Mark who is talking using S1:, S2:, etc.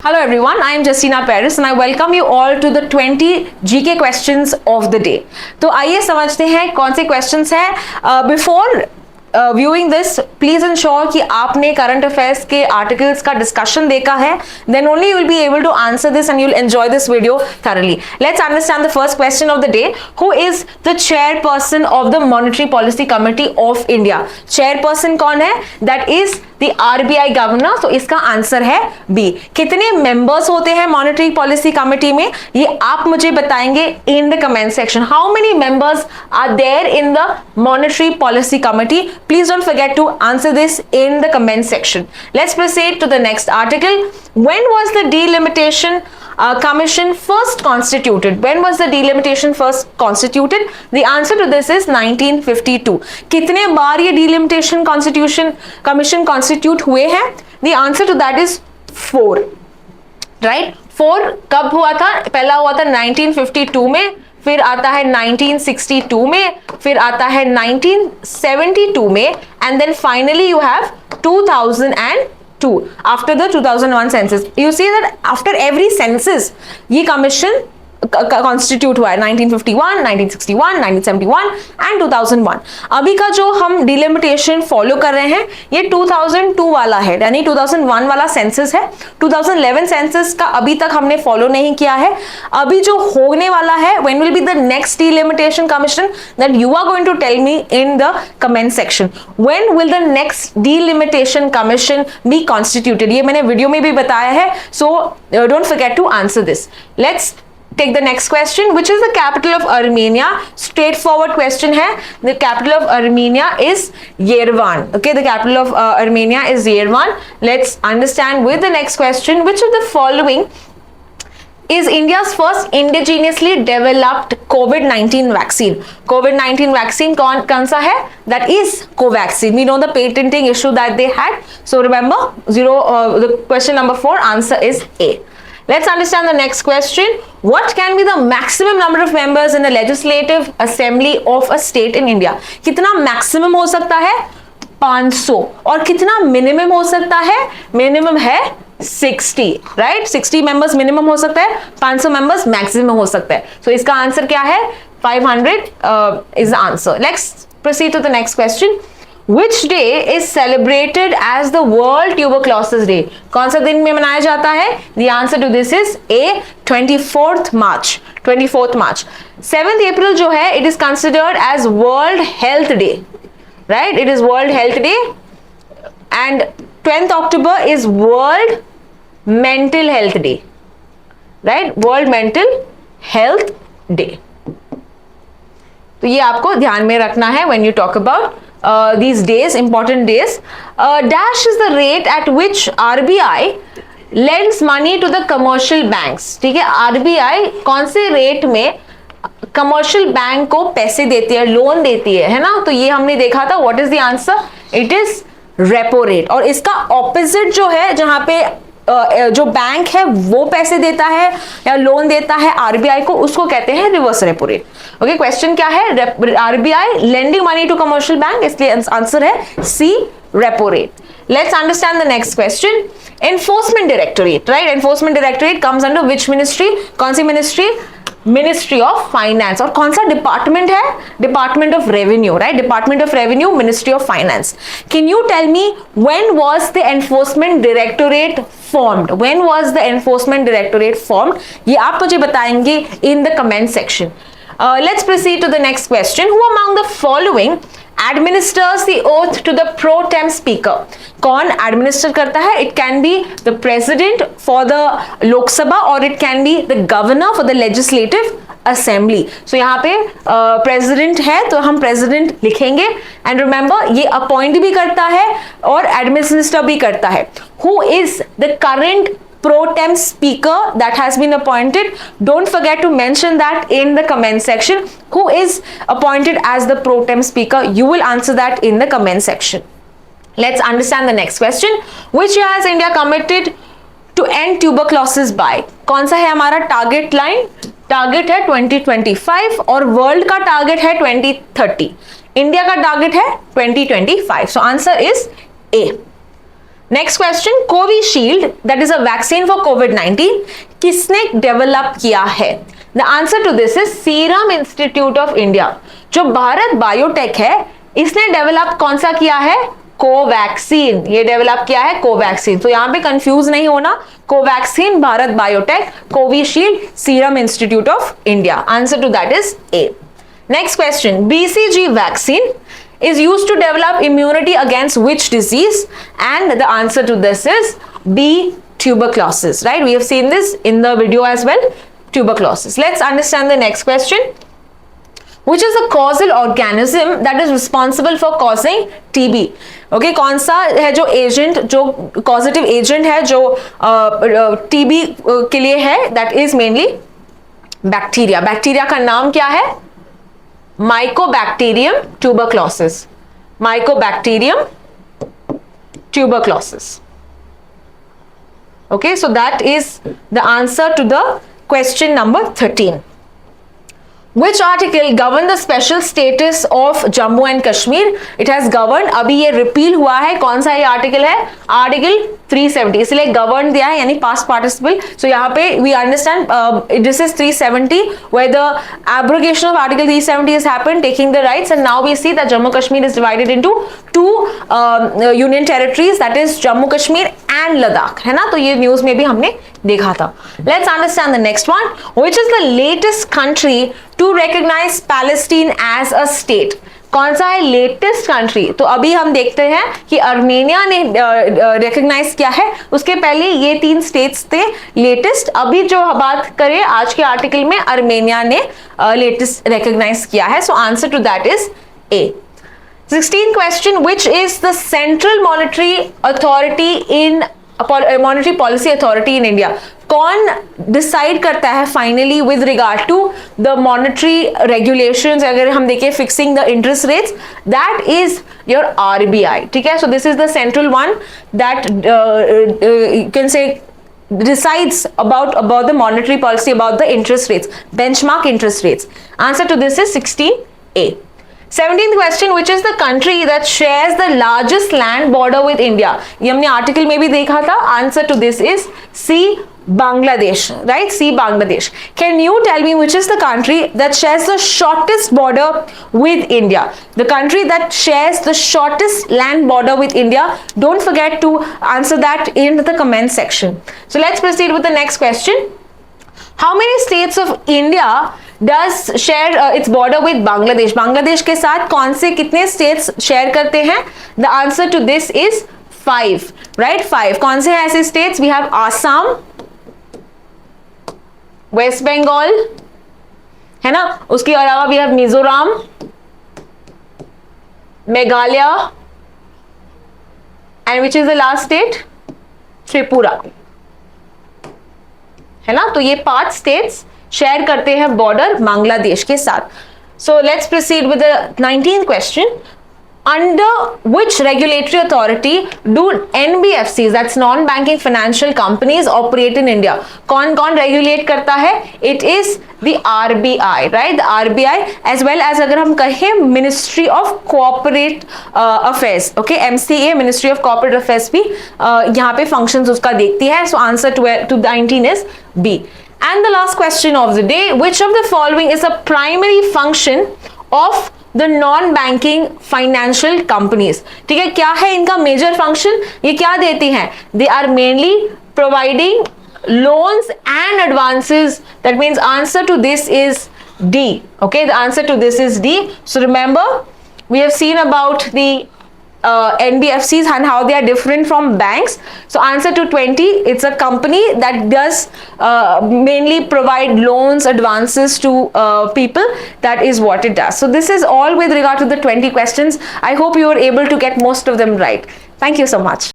S1: Hello everyone, I am Justina Paris and I welcome you all to the 20 GK questions of the day. तो आइए समझते हैं कौन से questions हैं. Before viewing this, please ensure कि आपने current affairs के articles का discussion देखा है. Then only you will be able to answer this and you will enjoy this video thoroughly. Let's understand the first question of the day. Who is the chairperson of the Monetary Policy Committee of India? Chairperson कौन है? That is the RBI governor. तो इसका answer है B. कितने members होते हैं monetary policy committee में, ये आप मुझे बताएंगे in the comment section. How many members are there in the monetary policy committee? Please don't forget to answer this in the comment section. Let's proceed to the next article. When was the delimitation commission first constituted? When was the delimitation first constituted? The answer to this is 1952. कितने बार ये delimitation constitution commission constitute हुए हैं? The answer to that is 4. Right? 4 कब हुआ था? पहला हुआ था 1952 में, फिर आता है 1962 में, फिर आता है 1972 में, and then finally you have 2002 after the 2001 census. You see that after every census ये commission कॉन्स्टिट्यूट हुआ है. 1951, 1961, 1971 एंड 2001. अभी का जो हम डिलिमिटेशन फॉलो कर रहे हैं ये 2002 वाला है, यानी 2001 वाला सेंसस है. 2011 सेंसस का अभी तक हमने फॉलो नहीं किया है. अभी जो होने वाला है, when will be the next delimitation commission, that you are going to tell me in the comment section. When will the next delimitation commission be constituted? ये मैंने वीडियो में भी बताया है, so don't forget to answer this. Let's take the next question. Which is the capital of Armenia? Straightforward question hai. The capital of Armenia is Yerevan. Okay, the capital of Armenia is Yerevan. Let's understand with the next question. Which of the following is India's first indigenously developed COVID-19 vaccine? COVID-19 vaccine कौन सा है? That is Covaxin. We know the patenting issue that they had. So remember, the question number 4 answer is A. Let's understand the next question. What can be the maximum number of members in the legislative assembly of a state in India? कितना maximum हो सकता है? 500. और कितना minimum हो सकता है? Minimum है 60, right? 60 members minimum हो सकता है, 500 members maximum हो सकता है. So इसका आंसर क्या है? 500 is the answer. Let's proceed to the next question. Which day is celebrated as the World Tuberculosis Day? कौन सा दिन में मनाया जाता है? The answer to this is A, 24th March. 24th March. 7th April जो है, it is considered as World Health Day, right? It is World Health Day. And 10th October is World Mental Health Day, right? World Mental Health Day. तो ये आपको ध्यान में रखना है when you talk about these days, important days. Dash is the rate at which RBI lends money to the commercial banks. ठीक है, RBI कौन से रेट में कमर्शियल बैंक को पैसे देती है, लोन देती है ना? तो ये हमने देखा था. What is the answer? It is repo rate. और इसका ऑपोजिट जो है, जहां पे जो बैंक है वो पैसे देता है या लोन देता है आरबीआई को, उसको कहते हैं reverse repo rate. Okay, question क्या है? RBI lending money to commercial bank, इसलिए आंसर है C, repo rate. Let's understand the next question. Enforcement directorate, right? Enforcement directorate comes under which ministry? कौन सी मिनिस्ट्री? Ministry of finance. और कौन सा department है? Department of revenue, right? Department of revenue, ministry of finance. Can you tell me when was the enforcement directorate formed? When was the enforcement directorate formed? ये आप मुझे बताएंगे in the comment section. Let's proceed to the next question. Who among the following administers the oath to the pro tem speaker? कौन administer करता है? It can be the president for the Lok Sabha or it can be the governor for the legislative assembly. So यहाँ पे president है तो हम president लिखेंगे. And remember, ये appoint भी करता है और administer भी करता है. Who is the current pro tem speaker that has been appointed? Don't forget to mention that in the comment section. Who is appointed as the pro tem speaker? You will answer that in the comment section. Let's understand the next question. Which year has India committed to end tuberculosis by? कौन सा है हमारा target line? Target है 2025 और world का target है 2030. India का target है 2025. So answer is A. Next question, Covishield that is a vaccine for कोविड-19 किसने डेवलप किया है? The answer to this is Serum institute of India. जो भारत बायोटेक है इसने डेवलप कौन सा किया है? कोवैक्सीन। ये डेवलप किया है कोवैक्सीन। तो यहां पे कंफ्यूज नहीं होना, Covaxin Bharat Biotech, Covishield Serum institute of India. Answer to that is A. Next question, BCG vaccine is used to develop immunity against which disease? And the answer to this is B, tuberculosis, right? We have seen this in the video as well, tuberculosis. Let's understand the next question. Which is the causal organism that is responsible for causing TB? Okay, कौन सा है जो agent, जो causative agent है जो TB के लिए है? That is mainly bacteria. Bacteria का नाम क्या है? Mycobacterium tuberculosis. Mycobacterium tuberculosis. Okay, so that is the answer to the question number 13. Which article governed the special status of Jammu and Kashmir? It has governed. अभी ये repeal हुआ है, कौन सा ये आर्टिकल है? आर्टिकल 370, इसलिए गवर्न दिया है यानी पास्ट पार्टिसिपल। सो यहाँ पे we understand this is 370 where the abrogation of article 370 has happened, taking the rights, and now we see that Jammu Kashmir is divided into two union territories, that is Jammu Kashmir and Ladakh, है ना? तो ये news में भी हमने देखा था। Let's understand the next one. Which is the latest country to recognize Palestine as a state? कौन सा है लेटेस्ट कंट्री? तो अभी हम देखते हैं कि अर्मेनिया ने रिकॉग्नाइज किया है, उसके पहले ये 3 स्टेट्स थे लेटेस्ट। अभी जो बात करें आज के आर्टिकल में, अर्मेनिया ने लेटेस्ट रिकॉग्नाइज किया है। So answer to that is A. 16 question, which is the central monetary authority in monetary policy authority in India? कौन डिसाइड करता है finally with regard to the monetary regulations? अगर हम देखें fixing the interest rates, that is your RBI. ठीक है, so this is the central one that you can say decides about the monetary policy, about the interest rates, benchmark interest rates. Answer to this is 16A. 17th question, which is the country that shares the largest land border with India? ये हमने article में भी देखा था। Answer to this is C, Bangladesh, right? C, Bangladesh. Can you tell me which is the country that shares the shortest border with India? The country that shares the shortest land border with India. Don't forget to answer that in the comment section. So let's proceed with the next question. How many states of India does share its border with Bangladesh? Bangladesh के साथ कौन से कितने states share करते हैं? The answer to this is 5, right? 5. कौन से हैं ऐसे states? We have Assam, West Bengal, है ना? उसके अलावा भी have Mizoram, Meghalaya, and which is the last state? Tripura, है ना? तो ये 5 स्टेट्स शेयर करते हैं बॉर्डर बांग्लादेश के साथ। So let's proceed with the 19th question. Under which regulatory authority do NBFCs, that's non-banking financial companies, operate in India? कौन कौन रेगुलेट करता है? It is the RBI, right? The RBI as well as अगर हम कहें Ministry of Corporate Affairs, okay? MCA, Ministry of Corporate Affairs भी यहाँ पे functions उसका देखती है। So answer to 19 is B. And the last question of the day, which of the following is a primary function of the non banking financial companies? ठीक है, क्या है इनका मेजर फंक्शन? ये क्या देती हैं? They are mainly providing loans and advances. That means answer to this is D. Okay, the answer to this is D. So remember we have seen about the NBFCs and how they are different from banks. So answer to 20, it's a company that does mainly provide loans, advances to people. That is what it does. So this is all with regard to the 20 questions. I hope you were able to get most of them right. Thank you so much.